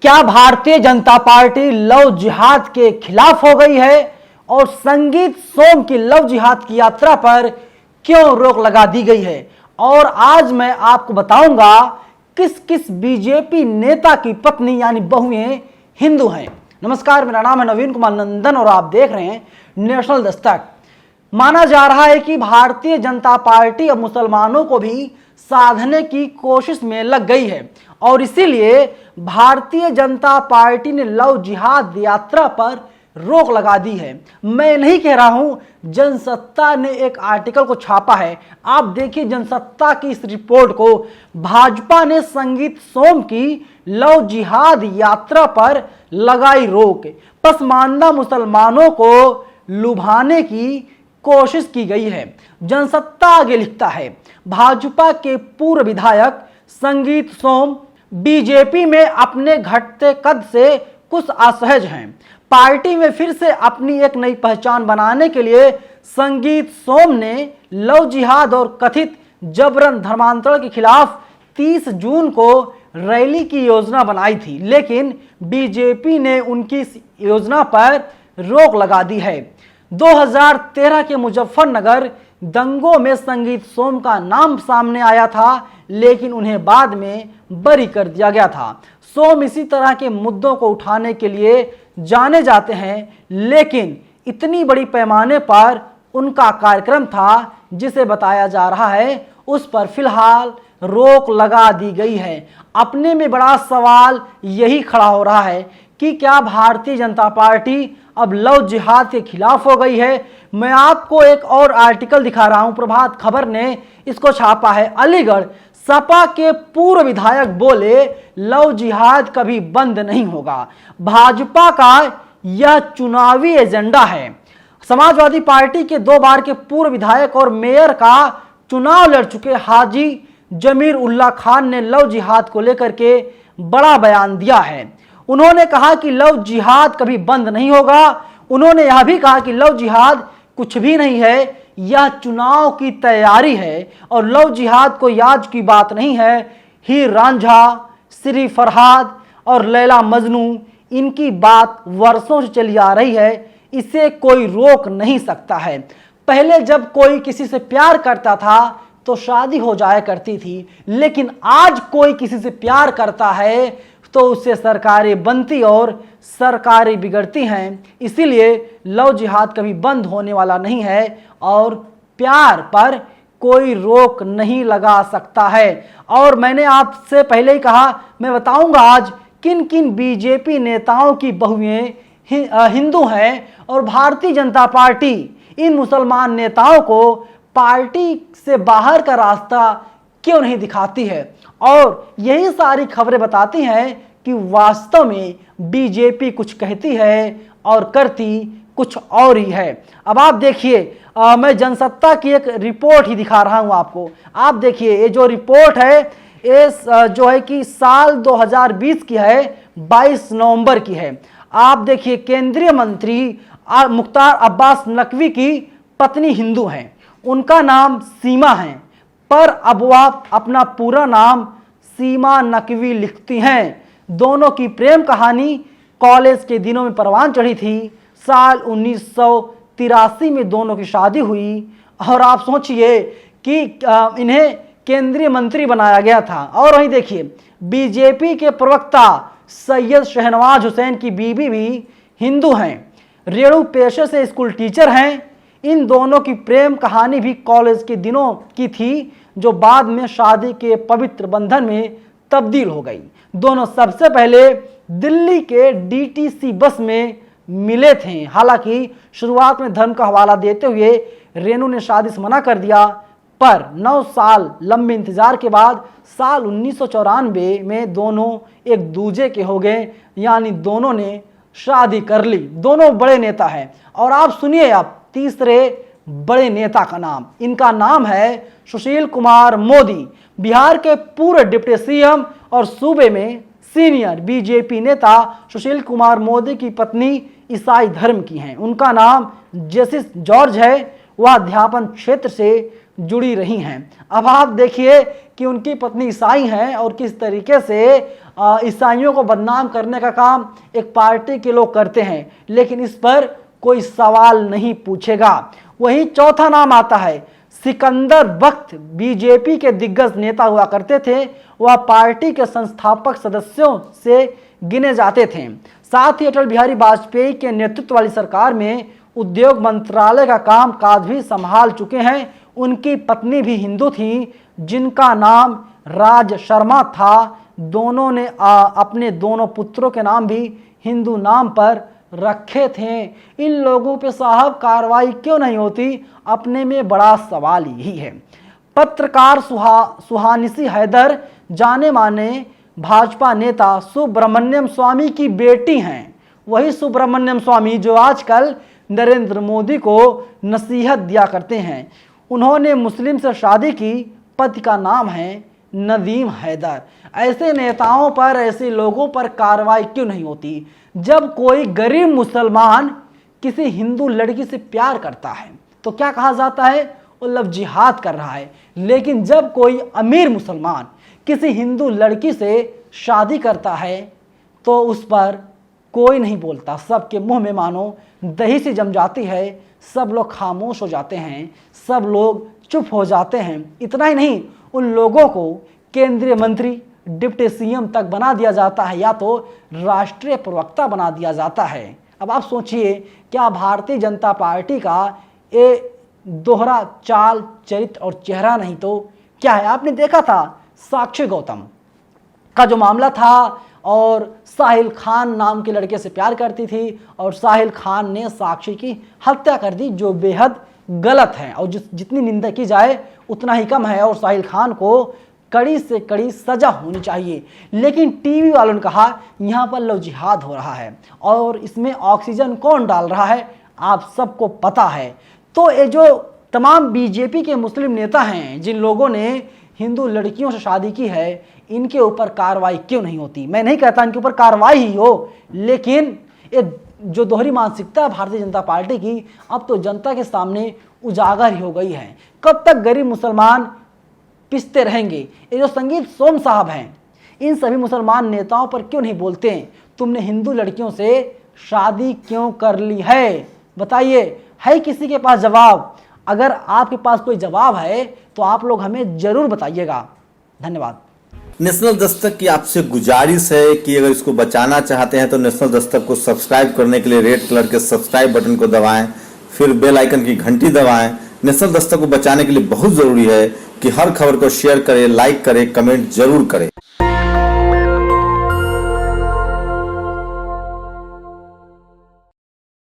क्या Bharatiya Janata party love जिहाद के खिलाफ हो गई है और संगीत सोम की लव जिहाद की यात्रा पर क्यों रोक लगा दी गई है? और आज मैं आपको बताऊंगा किस किस बीजेपी नेता की पत्नी यानी बहुएं हिंदू हैं। नमस्कार, मेरा नाम है नवीन कुमार नंदन और आप देख रहे हैं नेशनल दस्तक। माना जा रहा है कि भारतीय जनता पार्टी अब मुसलमानों को भी साधने की कोशिश में लग गई है और इसीलिए भारतीय जनता पार्टी ने लव जिहाद यात्रा पर रोक लगा दी है। मैं नहीं कह रहा हूं, जनसत्ता ने एक आर्टिकल को छापा है। आप देखिए जनसत्ता की इस रिपोर्ट को। भाजपा ने संगीत सोम की लव जिहाद यात्रा पर लगाई रोक। पसमानदा मुसलमानों को लुभाने की कोशिश की गई है। जनसत्ता आगे लिखता है, भाजपा के पूर्व विधायक संगीत सोम बीजेपी में अपने घटते कद से कुछ असहज हैं। पार्टी में फिर से अपनी एक नई पहचान बनाने के लिए संगीत सोम ने लव जिहाद और कथित जबरन धर्मांतरण के खिलाफ 30 जून को रैली की योजना बनाई थी, लेकिन बीजेपी ने उनकी इस योजना पर रोक लगा दी है। 2013 के मुजफ्फरनगर दंगों में संगीत सोम का नाम सामने आया था, लेकिन उन्हें बाद में बरी कर दिया गया था। सोम इसी तरह के मुद्दों को उठाने के लिए जाने जाते हैं, लेकिन इतनी बड़ी पैमाने पर उनका कार्यक्रम था जिसे बताया जा रहा है उस पर फिलहाल रोक लगा दी गई है। अपने में बड़ा सवाल यही खड़ा हो रहा है कि क्या भारतीय जनता पार्टी अब लव जिहाद के खिलाफ हो गई है? मैं आपको एक और आर्टिकल दिखा रहा हूं, प्रभात खबर ने इसको छापा है। अलीगढ़ सपा के पूर्व विधायक बोले लव जिहाद कभी बंद नहीं होगा। भाजपा का यह चुनावी एजेंडा है। समाजवादी पार्टी के 2 बार के पूर्व विधायक और मेयर का चुनाव लड़ चुके हाजी जमीर उल्लाह खान ने लव जिहाद को लेकर के बड़ा बयान दिया है। उन्होंने कहा कि लव जिहाद कभी बंद नहीं होगा। उन्होंने यह भी कहा कि लव जिहाद कुछ भी नहीं है, यह चुनाव की तैयारी है और लव जिहाद कोई आज की बात नहीं है। हीर रांझा, श्री फरहाद और लैला मजनू, इनकी बात वर्षों से चली आ रही है, इसे कोई रोक नहीं सकता है। पहले जब कोई किसी से प्यार करता था तो शादी हो जाया करती थी, लेकिन आज कोई किसी से प्यार करता है तो उससे सरकारें बनती और सरकारें बिगड़ती हैं। इसीलिए लव जिहाद कभी बंद होने वाला नहीं है और प्यार पर कोई रोक नहीं लगा सकता है। और मैंने आपसे पहले ही कहा, मैं बताऊंगा आज किन किन बीजेपी नेताओं की बहुएं हिंदू हैं और भारतीय जनता पार्टी इन मुसलमान नेताओं को पार्टी से बाहर का रास्ता क्यों नहीं दिखाती है। और यही सारी खबरें बताती हैं कि वास्तव में बीजेपी कुछ कहती है और करती कुछ और ही है। अब आप देखिए, मैं जनसत्ता की एक रिपोर्ट ही दिखा रहा हूं आपको। आप देखिए, ये जो रिपोर्ट है ये जो है कि साल 2020 की है, 22 नवंबर की है। आप देखिए, केंद्रीय मंत्री मुख्तार अब्बास नकवी की पत्नी हिंदू हैं, उनका नाम सीमा है, पर अब वह अपना पूरा नाम सीमा नकवी लिखती हैं। दोनों की प्रेम कहानी कॉलेज के दिनों में परवान चढ़ी थी। साल 1983 में दोनों की शादी हुई और आप सोचिए कि इन्हें केंद्रीय मंत्री बनाया गया था। और वहीं देखिए, बीजेपी के प्रवक्ता सैयद शहनवाज हुसैन की बीवी भी हिंदू हैं। रेणु पेशे से स्कूल टीचर हैं। इन दोनों की प्रेम कहानी भी कॉलेज के दिनों की थी, जो बाद में शादी के पवित्र बंधन में तब्दील हो गई। दोनों सबसे पहले दिल्ली के डीटीसी बस में मिले थे। हालांकि शुरुआत में धर्म का हवाला देते हुए रेणु ने शादी से मना कर दिया, पर 9 साल लंबे इंतजार के बाद साल 1994 में दोनों एक दूजे के हो गए, यानी दोनों ने शादी कर ली। दोनों बड़े नेता हैं। और आप सुनिए आप तीसरे बड़े नेता का नाम, इनका नाम है सुशील कुमार मोदी। बिहार के पूर्व डिप्टी सीएम और सूबे में सीनियर बीजेपी नेता सुशील कुमार मोदी की पत्नी ईसाई धर्म की हैं। उनका नाम जेसिस जॉर्ज है। वह अध्यापन क्षेत्र से जुड़ी रही हैं। अब आप देखिए कि उनकी पत्नी ईसाई हैं और किस तरीके से ईसाइयों को बदनाम करने का काम एक पार्टी के लोग करते हैं, लेकिन इस पर कोई सवाल नहीं पूछेगा। वहीं चौथा नाम आता है सिकंदर बख्त, बीजेपी के दिग्गज नेता हुआ करते थे। वह पार्टी के संस्थापक सदस्यों से गिने जाते थे। साथ ही अटल बिहारी वाजपेयी के नेतृत्व वाली सरकार में उद्योग मंत्रालय का काम काज भी संभाल चुके हैं। उनकी पत्नी भी हिंदू थी, जिनका नाम राज शर्मा था। दोनों ने अपने दोनों पुत्रों के नाम भी हिंदू नाम पर रखे थे। इन लोगों पे साहब कार्रवाई क्यों नहीं होती, अपने में बड़ा सवाल यही है। पत्रकार सुहानिसी हैदर जाने माने भाजपा नेता सुब्रमण्यम स्वामी की बेटी हैं। वही सुब्रमण्यम स्वामी जो आजकल नरेंद्र मोदी को नसीहत दिया करते हैं। उन्होंने मुस्लिम से शादी की, पति का नाम है नदीम हैदर। ऐसे नेताओं पर, ऐसे लोगों पर कार्रवाई क्यों नहीं होती? जब कोई गरीब मुसलमान किसी हिंदू लड़की से प्यार करता है तो क्या कहा जाता है? वो लव जिहाद कर रहा है। लेकिन जब कोई अमीर मुसलमान किसी हिंदू लड़की से शादी करता है तो उस पर कोई नहीं बोलता। सबके मुंह में मानो दही सी जम जाती है। सब लोग खामोश हो जाते हैं, सब लोग चुप हो जाते हैं। इतना ही नहीं, उन लोगों को केंद्रीय मंत्री, डिप्टी सीएम तक बना दिया जाता है या तो राष्ट्रीय प्रवक्ता बना दिया जाता है। अब आप सोचिए, क्या भारतीय जनता पार्टी का ये दोहरा चाल, चरित्र और चेहरा नहीं तो क्या है? आपने देखा था साक्षी गौतम का जो मामला था, और साहिल खान नाम के लड़के से प्यार करती थी और साहिल खान ने साक्षी की हत्या कर दी, जो बेहद गलत है और जितनी निंदा की जाए उतना ही कम है। और साहिल खान को कड़ी से कड़ी सजा होनी चाहिए। लेकिन टीवी वालों ने कहा यहाँ पर लव जिहाद हो रहा है और इसमें ऑक्सीजन कौन डाल रहा है आप सबको पता है। तो ये जो तमाम बीजेपी के मुस्लिम नेता हैं, जिन लोगों ने हिंदू लड़कियों से शादी की है, इनके ऊपर कार्रवाई क्यों नहीं होती? मैं नहीं कहता इनके ऊपर कार्रवाई ही हो, लेकिन ये जो दोहरी मानसिकता भारतीय जनता पार्टी की अब तो जनता के सामने उजागर ही हो गई है। कब तक गरीब मुसलमान पिसते रहेंगे? ये जो संगीत सोम साहब हैं, इन सभी मुसलमान नेताओं पर क्यों नहीं बोलते हैं? तुमने हिंदू लड़कियों से शादी क्यों कर ली है? बताइए, है किसी के पास जवाब? अगर आपके पास कोई जवाब है तो आप लोग हमें जरूर बताइएगा। धन्यवाद। नेशनल दस्तक की आपसे गुजारिश है कि अगर इसको बचाना चाहते हैं तो नेशनल दस्तक को सब्सक्राइब करने के लिए रेड कलर के सब्सक्राइब बटन को दबाएं, फिर बेल आइकन की घंटी दबाएं। नेशनल दस्तक को बचाने के लिए बहुत जरूरी है कि हर खबर को शेयर करें, लाइक करें, कमेंट जरूर करें।